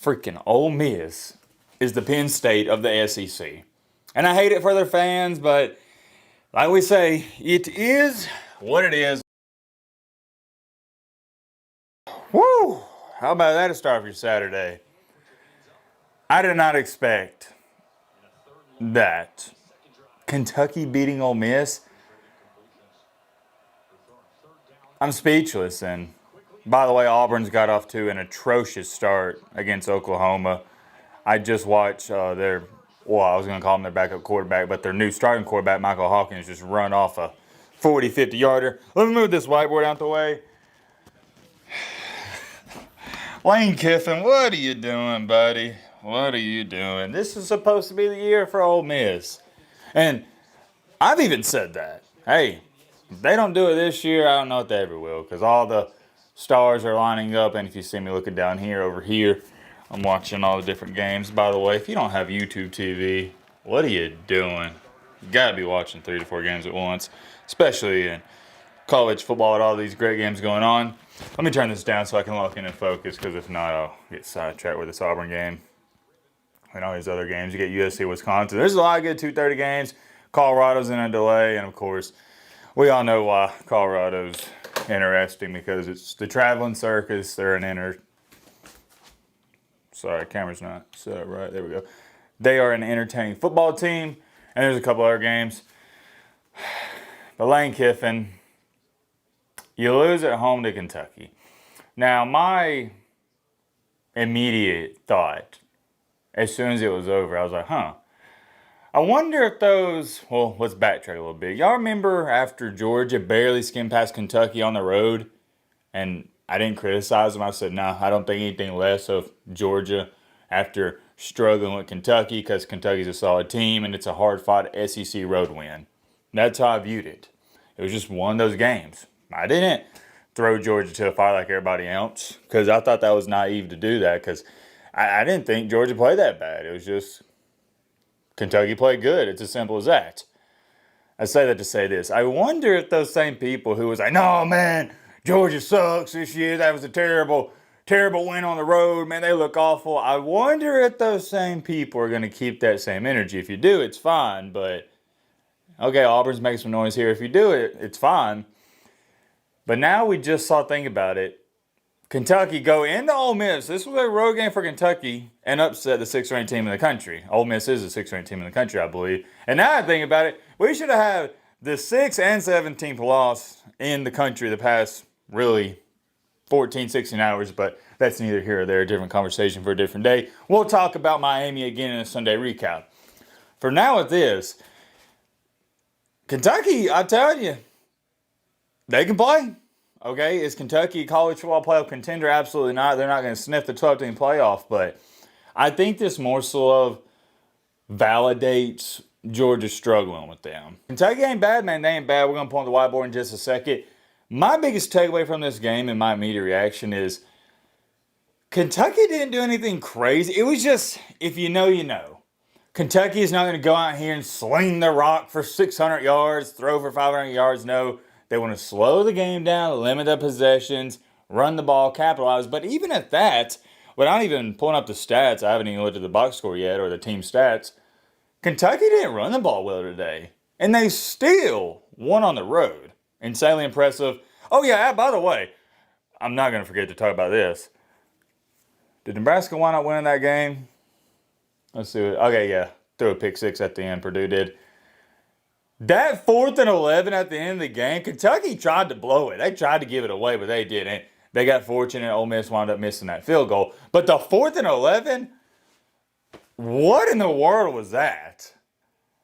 freaking Ole Miss is the Penn State of the SEC. And I hate it for their fans, but like we say, it is what it is. Woo! How about that to start off your Saturday? I did not expect that. Kentucky beating Ole Miss. I'm speechless. And by the way, Auburn's got off to an atrocious start against Oklahoma. I just watched I was going to call him their backup quarterback, but their new starting quarterback, Michael Hawkins, just run off a 40, 50-yarder. Let me move this whiteboard out the way. Lane Kiffin, what are you doing, buddy? What are you doing? This is supposed to be the year for Ole Miss. And I've even said that. Hey, if they don't do it this year, I don't know if they ever will, because all the stars are lining up. And if you see me looking down here, over here, I'm watching all the different games. By the way, if you don't have YouTube TV, what are you doing? You got to be watching 3 to 4 games at once, especially in college football with all these great games going on. Let me turn this down so I can lock in and focus, because if not, I'll get sidetracked with this Auburn game and all these other games. You get USC, Wisconsin. There's a lot of good 2:30 games. Colorado's in a delay, and of course, we all know why Colorado's interesting, because it's the traveling circus. They're Sorry, camera's not set up right. There we go. They are an entertaining football team, and there's a couple other games. But Lane Kiffin, you lose at home to Kentucky. Now, my immediate thought, as soon as it was over, I was like, I wonder if let's backtrack a little bit. Y'all remember after Georgia barely skimmed past Kentucky on the road, and I didn't criticize them. I said, no, I don't think anything less of Georgia after struggling with Kentucky, because Kentucky's a solid team and it's a hard-fought SEC road win. That's how I viewed it. It was just one of those games. I didn't throw Georgia to a fire like everybody else, because I thought that was naive to do that, because I didn't think Georgia played that bad. It was just Kentucky played good. It's as simple as that. I say that to say this. I wonder if those same people who was like, no, man, Georgia sucks this year. That was a terrible, terrible win on the road. Man, they look awful. I wonder if those same people are going to keep that same energy. If you do, it's fine. But, okay, Auburn's making some noise here. If you do it, it's fine. But now we just think about it. Kentucky go into Ole Miss. This was a road game for Kentucky and upset the 6th-ranked team in the country. Ole Miss is the 6th-ranked team in the country, I believe. And now I think about it, we should have had the 6th and 17th loss in the country the past, really, 14, 16 hours. But that's neither here or there. A different conversation for a different day. We'll talk about Miami again in a Sunday recap. For now with this, Kentucky, I tell you, they can play. Okay, is Kentucky a college football playoff contender? Absolutely not. They're not going to sniff the 12-team playoff, but I think this more so validates Georgia struggling with them. Kentucky ain't bad, man. They ain't bad. We're going to pull on the whiteboard in just a second. My biggest takeaway from this game and my immediate reaction is Kentucky didn't do anything crazy. It was just, if you know, you know. Kentucky is not going to go out here and sling the rock for 600 yards, throw for 500 yards. No. They want to slow the game down, limit the possessions, run the ball, capitalize. But even at that, without even pulling up the stats, I haven't even looked at the box score yet or the team stats, Kentucky didn't run the ball well today. And they still won on the road. Insanely impressive. Oh, yeah, by the way, I'm not going to forget to talk about this. Did Nebraska wind up winning that game? Let's see. Okay, yeah. Threw a pick 6 at the end, Purdue did. That 4th and 11 at the end of the game, Kentucky tried to blow it. They tried to give it away, but they didn't. They got fortunate. Ole Miss wound up missing that field goal. But the 4th and 11, what in the world was that?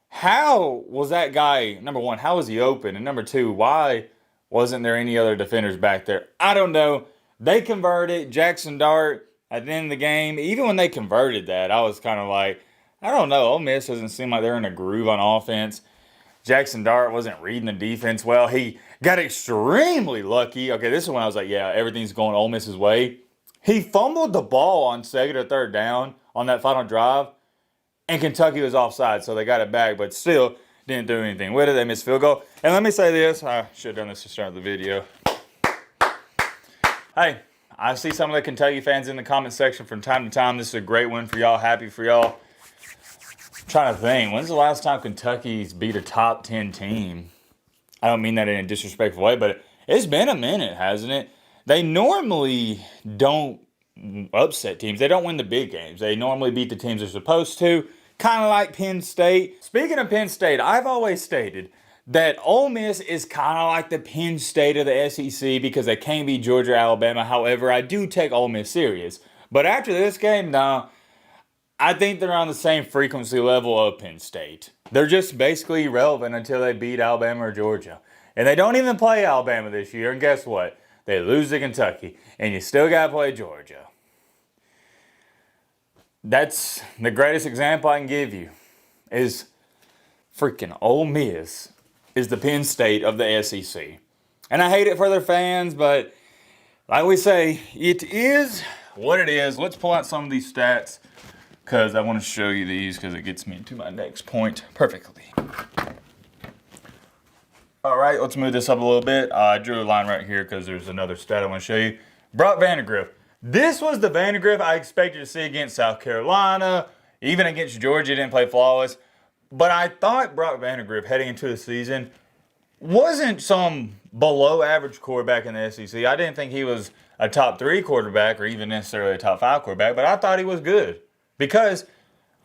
How was that guy, number one, how was he open? And number two, why wasn't there any other defenders back there? I don't know. They converted. Jackson Dart at the end of the game, even when they converted that, I was kind of like, I don't know. Ole Miss doesn't seem like they're in a groove on offense. Jackson Dart wasn't reading the defense well. He got extremely lucky. Okay, this is when I was like, yeah, everything's going Ole Miss's way. He fumbled the ball on 2nd or 3rd down on that final drive, and Kentucky was offside, so they got it back, but still didn't do anything with it. They missed field goal. And let me say this. I should have done this to start the video. Hey, I see some of the Kentucky fans in the comment section from time to time. This is a great win for y'all. Happy for y'all. I'm trying to think. When's the last time Kentucky's beat a top 10 team? I don't mean that in a disrespectful way, but it's been a minute, hasn't it? They normally don't upset teams. They don't win the big games. They normally beat the teams they're supposed to, kind of like Penn State. Speaking of Penn State, I've always stated that Ole Miss is kind of like the Penn State of the SEC because they can't beat Georgia or Alabama. However, I do take Ole Miss serious. But after this game, no, I think they're on the same frequency level of Penn State. They're just basically irrelevant until they beat Alabama or Georgia. And they don't even play Alabama this year. And guess what? They lose to Kentucky. And you still got to play Georgia. That's the greatest example I can give you. Is freaking Ole Miss is the Penn State of the SEC. And I hate it for their fans, but like we say, it is what it is. Let's pull out some of these stats because I want to show you these because it gets me to my next point perfectly. All right, let's move this up a little bit. I drew a line right here because there's another stat I want to show you. Brock Vandagriff. This was the Vandagriff I expected to see against South Carolina. Even against Georgia, didn't play flawless. But I thought Brock Vandagriff heading into the season wasn't some below average quarterback in the SEC. I didn't think he was a top 3 quarterback or even necessarily a top 5 quarterback, but I thought he was good. Because,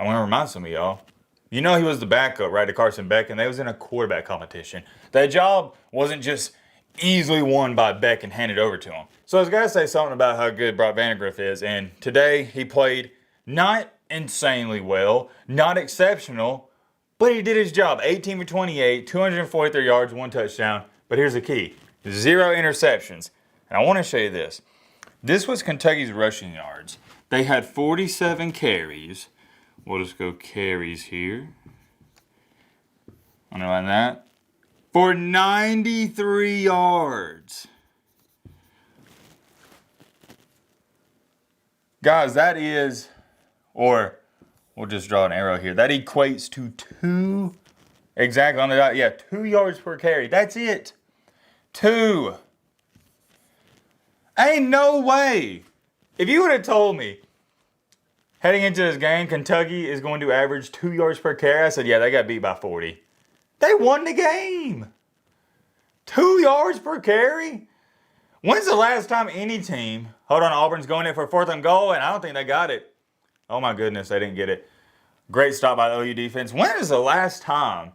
I want to remind some of y'all, you know he was the backup, right, to Carson Beck, and they was in a quarterback competition. That job wasn't just easily won by Beck and handed over to him. So I was got to say something about how good Brock Vandagriff is, and today he played not insanely well, not exceptional, but he did his job. 18 for 28, 243 yards, 1 touchdown. But here's the key. 0 interceptions. And I want to show you this. This was Kentucky's rushing yards. They had 47 carries. We'll just go carries here. Underline that. For 93 yards. Guys, that is, or we'll just draw an arrow here. That equates to 2, exactly on the dot. Yeah, 2 yards per carry. That's it. 2. Ain't no way. If you would have told me heading into this game, Kentucky is going to average 2 yards per carry, I said, yeah, they got beat by 40. They won the game. 2 yards per carry? When's the last time any team, hold on, Auburn's going in for 4th and goal, and I don't think they got it. Oh my goodness, they didn't get it. Great stop by the OU defense. When is the last time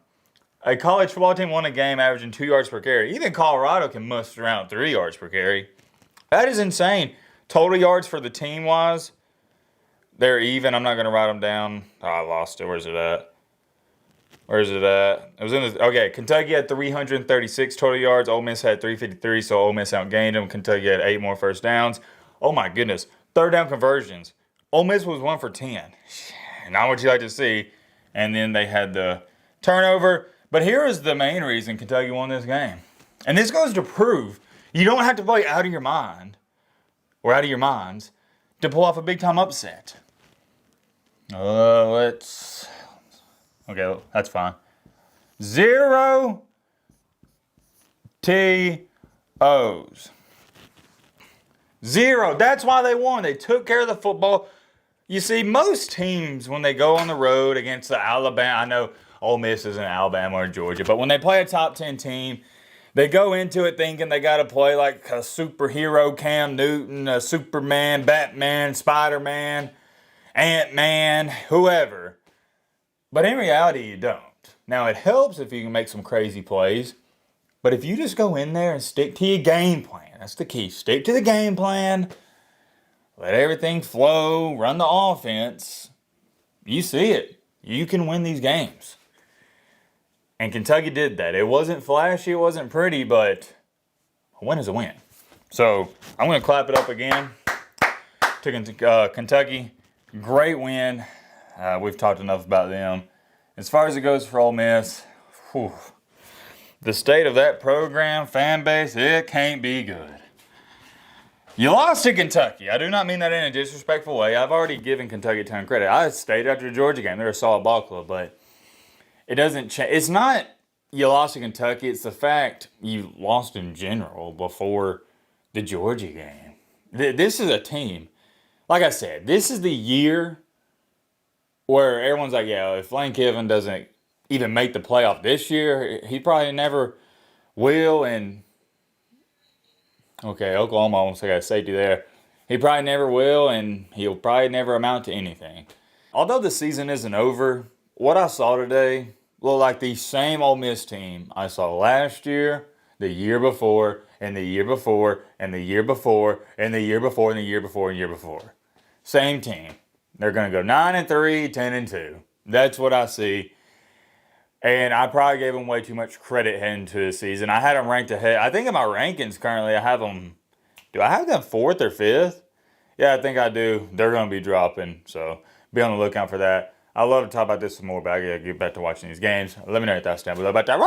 a college football team won a game averaging 2 yards per carry? Even Colorado can muster around 3 yards per carry. That is insane. Total yards for the team-wise, they're even. I'm not going to write them down. Oh, I lost it. Where's it at? Where's it at? It was in the, okay, Kentucky had 336 total yards. Ole Miss had 353, so Ole Miss outgained them. Kentucky had 8 more first downs. Oh, my goodness. 3rd down conversions. Ole Miss was 1 for 10. Not what you like to see. And then they had the turnover. But here is the main reason Kentucky won this game. And this goes to prove you don't have to play out of your mind or out of your minds to pull off a big-time upset. Okay, that's fine. 0 TOs. 0. That's why they won. They took care of the football. You see, most teams, when they go on the road against the Alabama, I know Ole Miss isn't Alabama or Georgia, but when they play a top 10 team, they go into it thinking they got to play like a superhero, Cam Newton, a Superman, Batman, Spider-Man, Ant-Man, whoever. But in reality, you don't. Now, it helps if you can make some crazy plays, but if you just go in there and stick to your game plan, that's the key. Stick to the game plan, let everything flow, run the offense, you see it. You can win these games. And Kentucky did that. It wasn't flashy, it wasn't pretty, but a win is a win. So I'm going to clap it up again to Kentucky. Great win. We've talked enough about them. As far as it goes for Ole Miss, the state of that program, fan base, it can't be good. You lost to Kentucky. I do not mean that in a disrespectful way. I've already given Kentucky a ton of credit. I stayed after the Georgia game. They're a solid ball club, but it doesn't change. It's not you lost to Kentucky. It's the fact you lost in general before the Georgia game. This is a team. Like I said, this is the year where everyone's like, yeah, if Lane Kiffin doesn't even make the playoff this year, he probably never will. And okay, Oklahoma almost got a safety there. He probably never will, and he'll probably never amount to anything. Although the season isn't over, what I saw today looked like the same Ole Miss team I saw last year, the year before, and the year before, and the year before, and the year before, and the year before, and the year before. Same team. They're going to go 9-3, 10-2. That's what I see. And I probably gave them way too much credit heading into the season. I had them ranked ahead. I think in my rankings currently, I have them. Do I have them fourth or fifth? Yeah, I think I do. They're going to be dropping. So be on the lookout for that. I love to talk about this some more, but I got to get back to watching these games. Let me know your thoughts down below about that.